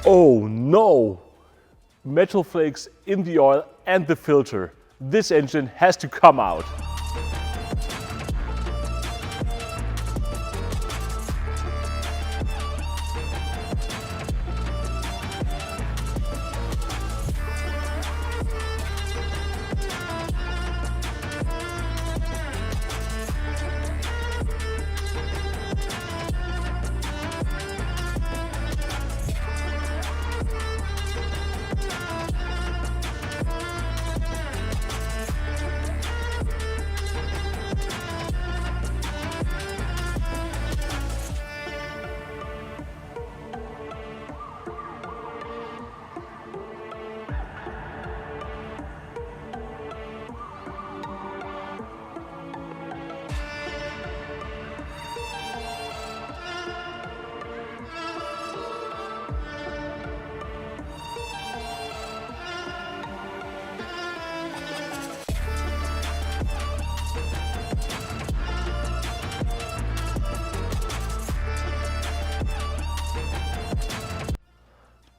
Oh no! Metal flakes in the oil and the filter. This engine has to come out.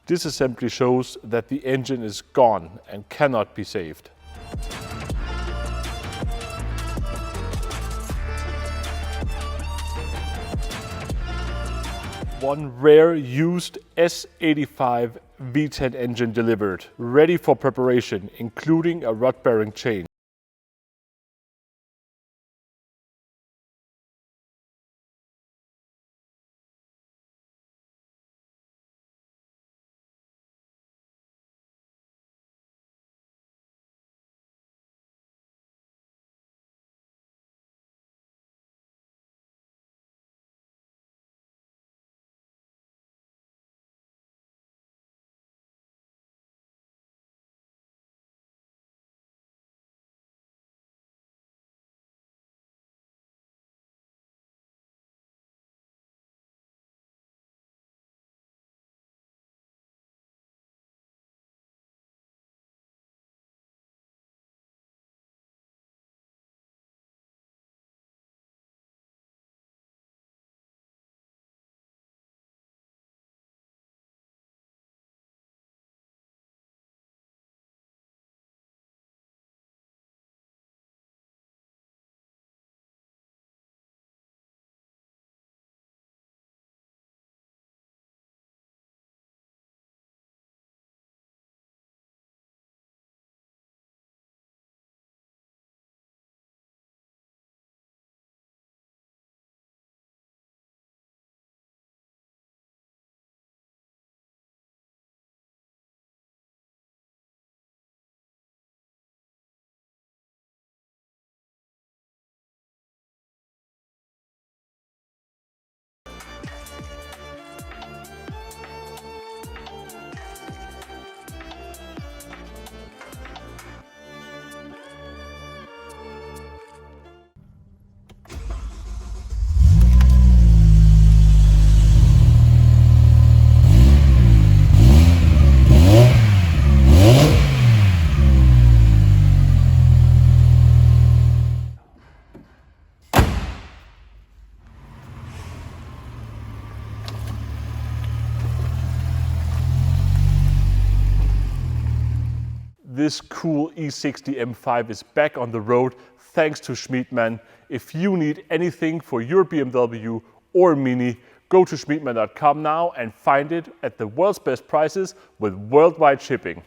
This assembly shows that the engine is gone and cannot be saved. One rare used S85 V10 engine delivered, ready for preparation, including a rod bearing change. This cool E60 M5 is back on the road thanks to Schmiedman. If you need anything for your BMW or Mini, go to schmiedman.com now and find it at the world's best prices with worldwide shipping.